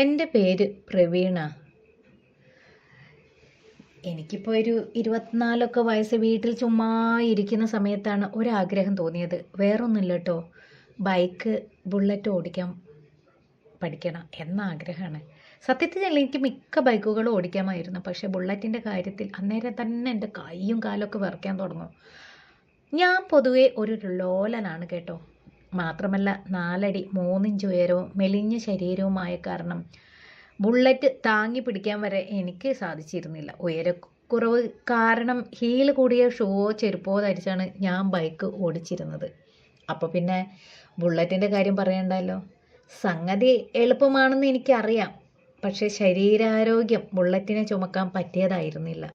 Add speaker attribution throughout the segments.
Speaker 1: എൻ്റെ പേര് പ്രവീണ. എനിക്കിപ്പോൾ ഒരു 24 വയസ്സ് വീട്ടിൽ ചുമ്മാ ഇരിക്കുന്ന സമയത്താണ് ഒരാഗ്രഹം തോന്നിയത്. വേറൊന്നുമില്ല കേട്ടോ, ബൈക്ക് ബുള്ളറ്റ് ഓടിക്കാൻ പഠിക്കണം എന്ന ആഗ്രഹമാണ്. സത്യത്തിൽ എനിക്ക് മിക്ക ബൈക്കുകളും ഓടിക്കാമായിരുന്നു, പക്ഷേ ബുള്ളറ്റിൻ്റെ കാര്യത്തിൽ അന്നേരം തന്നെ എൻ്റെ കൈയും കാലൊക്കെ വിറയ്ക്കാൻ തുടങ്ങും. ഞാൻ പൊതുവേ ഒരു ലോലനാണ് കേട്ടോ. മാത്രമല്ല 4 അടി 3 ഇഞ്ച് ഉയരവും മെലിഞ്ഞ ശരീരവുമായ കാരണം ബുള്ളറ്റ് താങ്ങി പിടിക്കാൻ വരെ എനിക്ക് സാധിച്ചിരുന്നില്ല. ഉയരക്കുറവ് കാരണം ഹീൽ കൂടിയ ഷൂവോ ചെരുപ്പോ ധരിച്ചാണ് ഞാൻ ബൈക്ക് ഓടിച്ചിരുന്നത്. അപ്പോൾ പിന്നെ ബുള്ളറ്റിൻ്റെ കാര്യം പറയണ്ടല്ലോ. സംഗതി എളുപ്പമാണെന്ന് എനിക്കറിയാം, പക്ഷേ ശരീരാരോഗ്യം ബുള്ളറ്റിനെ ചുമക്കാൻ പറ്റിയതായിരുന്നില്ല.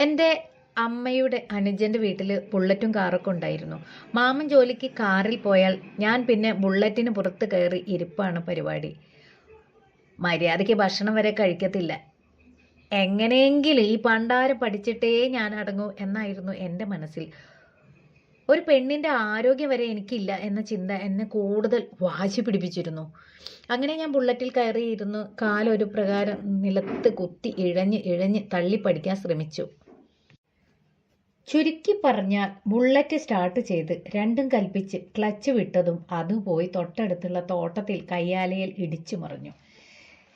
Speaker 1: എൻ്റെ അമ്മയുടെ അനുജൻ്റെ വീട്ടിൽ ബുള്ളറ്റും കാറൊക്കെ ഉണ്ടായിരുന്നു. മാമൻ ജോലിക്ക് കാറിൽ പോയാൽ ഞാൻ പിന്നെ ബുള്ളറ്റിന് പുറത്ത് കയറി ഇരിപ്പാണ് പരിപാടി. മര്യാദയ്ക്ക് ഭക്ഷണം വരെ കഴിക്കത്തില്ല. എങ്ങനെയെങ്കിലും ഈ പണ്ടാരം പഠിച്ചിട്ടേ ഞാൻ അടങ്ങൂ എന്നായിരുന്നു എൻ്റെ മനസ്സിൽ. ഒരു പെണ്ണിൻ്റെ ആരോഗ്യം വരെ എനിക്കില്ല എന്ന ചിന്ത എന്നെ കൂടുതൽ വാശി പിടിപ്പിച്ചിരുന്നു. അങ്ങനെ ഞാൻ ബുള്ളറ്റിൽ കയറിയിരുന്നു കാലൊരു പ്രകാരം നിലത്ത് കുത്തി ഇഴഞ്ഞ് തള്ളി പഠിക്കാൻ ശ്രമിച്ചു. ചുരുക്കി പറഞ്ഞാൽ ബുള്ളറ്റ് സ്റ്റാർട്ട് ചെയ്ത് രണ്ടും കൽപ്പിച്ച് ക്ലച്ച് വിട്ടതും അതുപോയി തൊട്ടടുത്തുള്ള തോട്ടത്തിൽ കയ്യാലയിൽ ഇടിച്ചു മറിഞ്ഞു.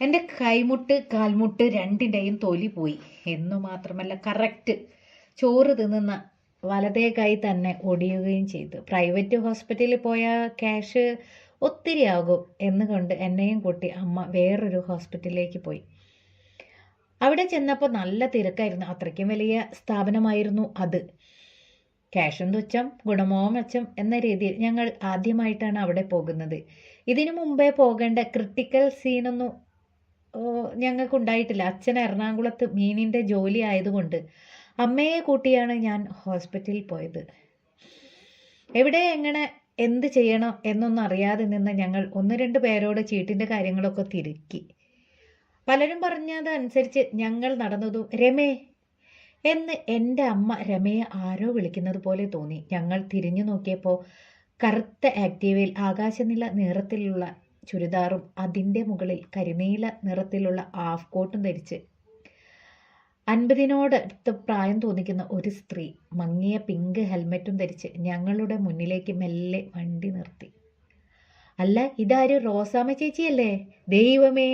Speaker 1: എൻ്റെ കൈമുട്ട് കാൽമുട്ട് രണ്ടിൻ്റെയും തൊലി പോയി എന്നു മാത്രമല്ല കറക്റ്റ് ചോറ് തിന്നുന്ന വലതേ കൈ തന്നെ ഒടിയുകയും ചെയ്തു. പ്രൈവറ്റ് ഹോസ്പിറ്റലിൽ പോയ ക്യാഷ് ഒത്തിരി ആകും എന്നുകൊണ്ട് എന്നെയും കൂട്ടി അമ്മ വേറൊരു ഹോസ്പിറ്റലിലേക്ക് പോയി. അവിടെ ചെന്നപ്പോൾ നല്ല തിരക്കായിരുന്നു. അത്രയ്ക്കും വലിയ സ്ഥാപനമായിരുന്നു അത്. ക്യാഷും തുച്ഛം ഗുണമോ മെച്ചം എന്ന രീതിയിൽ ഞങ്ങൾ ആദ്യമായിട്ടാണ് അവിടെ പോകുന്നത്. ഇതിനു മുമ്പേ പോകേണ്ട ക്രിട്ടിക്കൽ സീനൊന്നും ഞങ്ങൾക്കുണ്ടായിട്ടില്ല. അച്ഛൻ എറണാകുളത്ത് മീനിൻ്റെ ജോലി ആയതുകൊണ്ട് അമ്മയെ കൂട്ടിയാണ് ഞാൻ ഹോസ്പിറ്റലിൽ പോയത്. എവിടെ എങ്ങനെ എന്ത് ചെയ്യണം എന്നൊന്നും അറിയാതെ നിന്ന് ഞങ്ങൾ 1-2 പേരോട് ചീട്ടിൻ്റെ കാര്യങ്ങളൊക്കെ തിരക്കി. പലരും പറഞ്ഞതനുസരിച്ച് ഞങ്ങൾ നടന്നതും രമേ എന്ന് എൻ്റെ അമ്മ രമയെ ആരോ വിളിക്കുന്നത് പോലെ തോന്നി. ഞങ്ങൾ തിരിഞ്ഞു നോക്കിയപ്പോൾ കറുത്ത ആക്റ്റീവയിൽ ആകാശനീല നിറത്തിലുള്ള ചുരിദാറും അതിൻ്റെ മുകളിൽ കരിനീല നിറത്തിലുള്ള ഹാഫ് കോട്ടും ധരിച്ച് 50-നോടടുത്ത് പ്രായം തോന്നിക്കുന്ന ഒരു സ്ത്രീ മങ്ങിയ പിങ്ക് ഹെൽമെറ്റും ധരിച്ച് ഞങ്ങളുടെ മുന്നിലേക്ക് മെല്ലെ വണ്ടി നിർത്തി. അല്ല, ഇതാരും റോസാമ്മ ചേച്ചിയല്ലേ? ദൈവമേ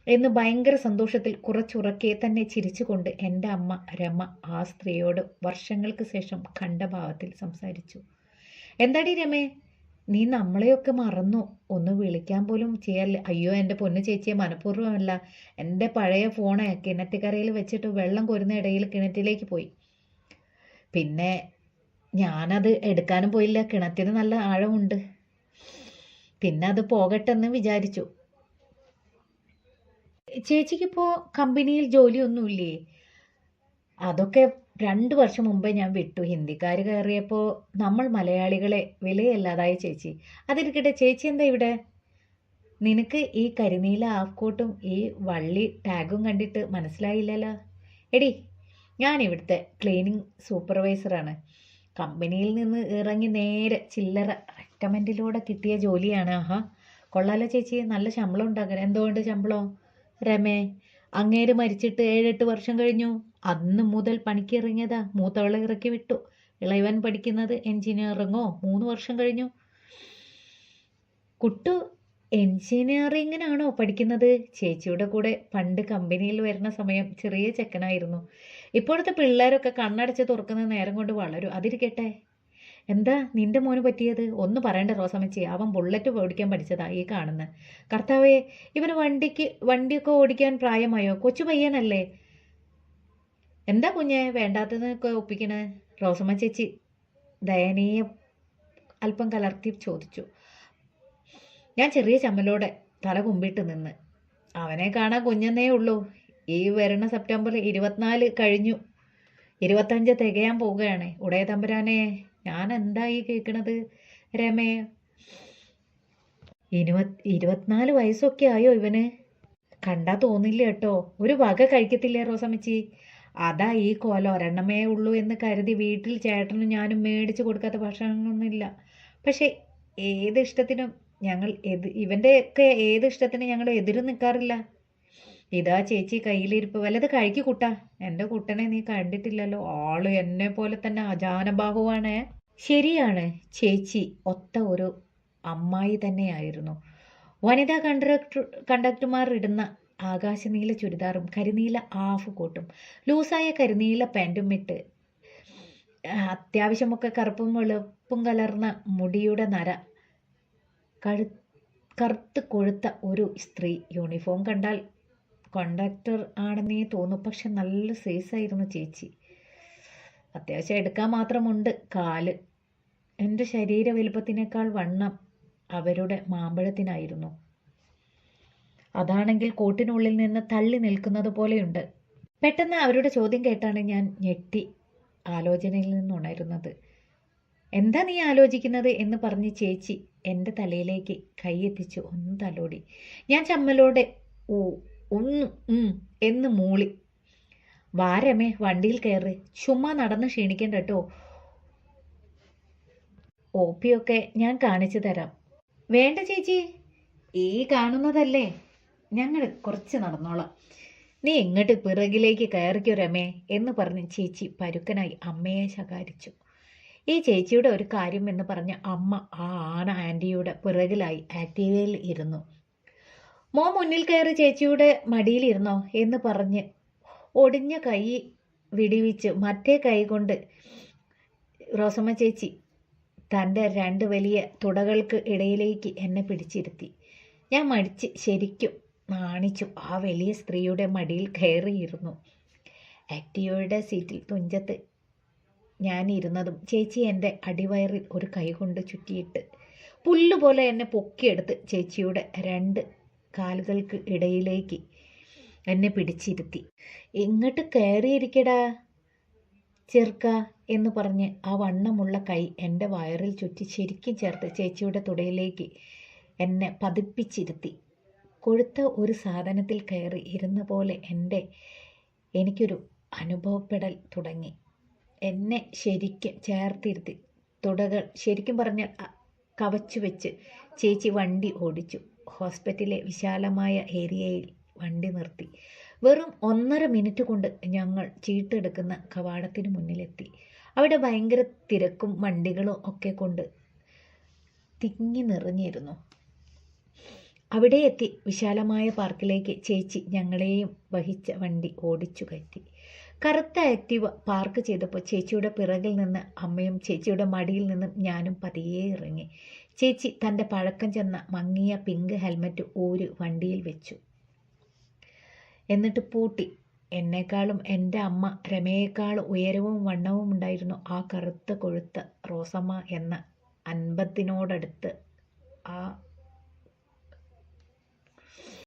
Speaker 1: എന്ന് ഭയങ്കര സന്തോഷത്തിൽ കുറച്ചുറക്കെ തന്നെ ചിരിച്ചുകൊണ്ട് എൻ്റെ അമ്മ രമ ആ സ്ത്രീയോട് വർഷങ്ങൾക്ക് ശേഷം കണ്ട ഭാവത്തിൽ സംസാരിച്ചു. എന്താടി രമേ, നീ നമ്മളെയൊക്കെ മറന്നു? ഒന്ന് വിളിക്കാൻ പോലും ചെയ്യല്ലേ? അയ്യോ എൻ്റെ പൊന്നു ചേച്ചിയെ, മനഃപൂർവ്വമല്ല. എൻ്റെ പഴയ ഫോണ് കിണറ്റുകരയിൽ വെച്ചിട്ട് വെള്ളം കോരുന്ന ഇടയിൽ കിണറ്റിലേക്ക് പോയി. പിന്നെ ഞാനത് എടുക്കാനും പോയില്ല. കിണറ്റിന് നല്ല ആഴമുണ്ട്. പിന്നെ അത് പോകട്ടെന്ന് വിചാരിച്ചു. ചേച്ചിക്കിപ്പോൾ കമ്പനിയിൽ ജോലിയൊന്നുമില്ലേ? അതൊക്കെ 2 വർഷം മുമ്പേ ഞാൻ വിട്ടു. ഹിന്ദിക്കാർ കയറിയപ്പോൾ നമ്മൾ മലയാളികളെ വിലയല്ലാതായി ചേച്ചി. അതിരിക്കട്ടെ, ചേച്ചി എന്താ ഇവിടെ? നിനക്ക് ഈ കരിനീല ഹാഫ് കോട്ടും ഈ വള്ളി ടാഗും കണ്ടിട്ട് മനസ്സിലായില്ലല്ലോ. എടി, ഞാൻ ഇവിടുത്തെ ക്ലീനിങ് സൂപ്പർവൈസറാണ്. കമ്പനിയിൽ നിന്ന് ഇറങ്ങി നേരെ ചില്ലറ റെക്കമെൻഡിലൂടെ കിട്ടിയ ജോലിയാണ്. ആഹാ, കൊള്ളാലോ ചേച്ചി, നല്ല ശമ്പളം ഉണ്ടാക്കാൻ. എന്തുകൊണ്ട് ശമ്പളം? രമേ, അങ്ങേര് മരിച്ചിട്ട് 7-8 വർഷം കഴിഞ്ഞു. അന്ന് മുതൽ പണിക്ക് ഇറങ്ങിയതാ. മൂത്തവളെ ഇറക്കി വിട്ടു. ഇളയവൻ പഠിക്കുന്നത് എൻജിനീയറിങ്ങോ 3 വർഷം കഴിഞ്ഞു. കുട്ടു എൻജിനീയറിങ്ങിനാണോ പഠിക്കുന്നത്? ചേച്ചിയുടെ കൂടെ പണ്ട് കമ്പനിയിൽ വരുന്ന സമയം ചെറിയ ചെക്കനായിരുന്നു. ഇപ്പോഴത്തെ പിള്ളേരൊക്കെ കണ്ണടച്ച് തുറക്കുന്ന നേരം കൊണ്ട് വളരും. അതിരിക്കട്ടെ, എന്താ നിന്റെ മോന് പറ്റിയത്? ഒന്ന് പറയണ്ട റോസമ്മച്ചി, അവൻ ബുള്ളറ്റ് ഓടിക്കാൻ പഠിച്ചതാ ഈ കാണുന്നത്. കർത്താവേ, ഇവന് വണ്ടിയൊക്കെ ഓടിക്കാൻ പ്രായമായോ? കൊച്ചു പയ്യനല്ലേ? എന്താ കുഞ്ഞെ വേണ്ടാത്തതൊക്കെ ഒപ്പിക്കണേ? റോസമ്മ ചേച്ചി ദയനീയ അല്പം കലർത്തി ചോദിച്ചു. ഞാൻ ചെറിയ ചമ്മലോടെ തല കുമ്പിട്ട് നിന്ന്. അവനെ കാണാൻ കുഞ്ഞെന്നേ ഉള്ളൂ. ഈ വരുന്ന സെപ്റ്റംബർ 24 കഴിഞ്ഞു. 25 തികയാൻ പോവുകയാണ്. ഉടയ തമ്പുരാനെ, ഞാൻ എന്താ ഈ കേൾക്കണത്? രമേ, 24 വയസ്സൊക്കെ ആയോ ഇവന്? കണ്ടാ തോന്നില്ല കേട്ടോ. ഒരു വക കഴിക്കത്തില്ലേ റോസമ്മച്ചി? അതാ ഈ കോലം. ഒരെണ്ണമേ ഉള്ളൂ എന്ന് കരുതി വീട്ടിൽ ചേട്ടനും ഞാനും മേടിച്ച് കൊടുക്കാത്ത ഭക്ഷണമൊന്നുമില്ല. പക്ഷെ ഏത് ഇഷ്ടത്തിനും ഞങ്ങൾ ഇവൻ്റെയൊക്കെ ഏത് ഇഷ്ടത്തിന് ഞങ്ങൾ എതിര് നിൽക്കാറില്ല. ഇതാ ചേച്ചി കയ്യിലിരിപ്പ്, വല്ലത് കഴിക്കു കുട്ടാ. എൻ്റെ കുട്ടനെ നീ കണ്ടിട്ടില്ലല്ലോ, ആള് എന്നെ പോലെ തന്നെ അജാനബാഹുവാണ്. ശരിയാണ്, ചേച്ചി ഒത്ത ഒരു അമ്മായി തന്നെയായിരുന്നു. വനിതാ കണ്ടക്ടർമാർ ഇടുന്ന ആകാശനീല ചുരിദാറും കരിനീല ഹാഫ് കോട്ടും ലൂസായ കരിനീല പാൻറ്റും ഇട്ട് അത്യാവശ്യമൊക്കെ കറുപ്പും വെളുപ്പും കലർന്ന മുടിയുടെ നര കറുത്ത് കൊഴുത്ത ഒരു സ്ത്രീ. യൂണിഫോം കണ്ടാൽ കണ്ടക്ടർ ആണെന്നേ തോന്നും. പക്ഷെ നല്ല സൈസായിരുന്നു ചേച്ചി. അത്യാവശ്യം എടുക്കാൻ മാത്രമുണ്ട് കാല്. എൻ്റെ ശരീര വലുപ്പത്തിനേക്കാൾ വണ്ണം അവരുടെ മാമ്പഴത്തിനായിരുന്നു. അതാണെങ്കിൽ കോട്ടിനുള്ളിൽ നിന്ന് തള്ളി നിൽക്കുന്നത് പോലെയുണ്ട്. പെട്ടെന്ന് അവരുടെ ചോദ്യം കേട്ടാണ് ഞാൻ ഞെട്ടി ആലോചനയിൽ നിന്നുണരുന്നത്. എന്താ നീ ആലോചിക്കുന്നത് എന്ന് പറഞ്ഞ് ചേച്ചി എൻ്റെ തലയിലേക്ക് കൈയെത്തിച്ചു ഒന്ന് തലോടി. ഞാൻ ചമ്മലോടെ എന്ന് മൂളി. വാരമേ, വണ്ടിയിൽ കയറി, ചുമ്മാ നടന്ന് ക്ഷീണിക്കണ്ട കേട്ടോ. ഓപ്പിയൊക്കെ ഞാൻ കാണിച്ചു തരാം. വേണ്ട ചേച്ചി, ഈ കാണുന്നതല്ലേ, ഞങ്ങൾ കുറച്ച് നടന്നോളാം. നീ എങ്ങോട്ട് പിറകിലേക്ക് കയറിക്കോ രമേ എന്ന് പറഞ്ഞ് ചേച്ചി പരുക്കനായി അമ്മയെ ശകാരിച്ചു. ഈ ചേച്ചിയുടെ ഒരു കാര്യം എന്ന് പറഞ്ഞ് അമ്മ ആ ആൻറ്റിയുടെ പിറകിലായി ആക്റ്റീവയിൽ ഇരുന്നു. മോ മുന്നിൽ കയറി ചേച്ചിയുടെ മടിയിലിരുന്നോ എന്ന് പറഞ്ഞ് ഒടിഞ്ഞ കൈ വിടിവിച്ച് മറ്റേ കൈ കൊണ്ട് റോസമ്മ ചേച്ചി തൻ്റെ 2 വലിയ തുടകൾക്ക് ഇടയിലേക്ക് എന്നെ പിടിച്ചിരുത്തി. ഞാൻ മടിച്ച് ശരിക്കും നാണിച്ചു ആ വലിയ സ്ത്രീയുടെ മടിയിൽ കയറിയിരുന്നു. ആക്റ്റീവയുടെ സീറ്റിൽ തുഞ്ചത്ത് ഞാൻ ഇരുന്നതും ചേച്ചി എൻ്റെ അടിവയറിൽ ഒരു കൈ കൊണ്ട് ചുറ്റിയിട്ട് പുല്ലുപോലെ എന്നെ പൊക്കിയെടുത്ത് ചേച്ചിയുടെ 2 കാലുകൾക്ക് ഇടയിലേക്ക് എന്നെ പിടിച്ചിരുത്തി. ഇങ്ങോട്ട് കയറിയിരിക്കടാ ചെറുക്ക എന്ന് പറഞ്ഞ് ആ വണ്ണമുള്ള കൈ എൻ്റെ വയറിൽ ചുറ്റി ശരിക്കും ചേർത്ത് ചേച്ചിയുടെ തുടയിലേക്ക് എന്നെ പതിപ്പിച്ചിരുത്തി. കൊഴുത്ത ഒരു സാധനത്തിൽ കയറി ഇരുന്ന പോലെ എനിക്കൊരു അനുഭവപ്പെടൽ തുടങ്ങി. എന്നെ ശരിക്കും ചേർത്തിരുത്തി തുടകൾ ശരിക്കും പറഞ്ഞാൽ കവച്ചു വെച്ച് ചേച്ചി വണ്ടി ഓടിച്ചു. ഹോസ്പിറ്റലിലെ വിശാലമായ ഏരിയയിൽ വണ്ടി നിർത്തി. വെറും 1.5 മിനിറ്റ് കൊണ്ട് ഞങ്ങൾ ചീട്ടെടുക്കുന്ന കവാടത്തിന് മുന്നിലെത്തി. അവിടെ ഭയങ്കര തിരക്കും വണ്ടികളും ഒക്കെ കൊണ്ട് തിങ്ങി നിറഞ്ഞിരുന്നു. അവിടെ എത്തി വിശാലമായ പാർക്കിലേക്ക് ചേച്ചി ഞങ്ങളെയും വഹിച്ച വണ്ടി ഓടിച്ചു കയറ്റി. കറുത്ത ആക്റ്റീവ പാർക്ക് ചെയ്തപ്പോൾ ചേച്ചിയുടെ പിറകിൽ നിന്ന് അമ്മയും ചേച്ചിയുടെ മടിയിൽ നിന്നും ഞാനും പതിയെ ഇറങ്ങി. ചേച്ചി തൻ്റെ പഴക്കം ചെന്ന മങ്ങിയ പിങ്ക് ഹെൽമറ്റ് വണ്ടിയിൽ വെച്ചു. എന്നിട്ട് പൂട്ടി. എന്നെക്കാളും എൻ്റെ അമ്മ രമയേക്കാൾ ഉയരവും വണ്ണവും ഉണ്ടായിരുന്നു ആ കറുത്ത കൊഴുത്ത റോസമ്മ എന്ന 50നോടടുത്ത് ആ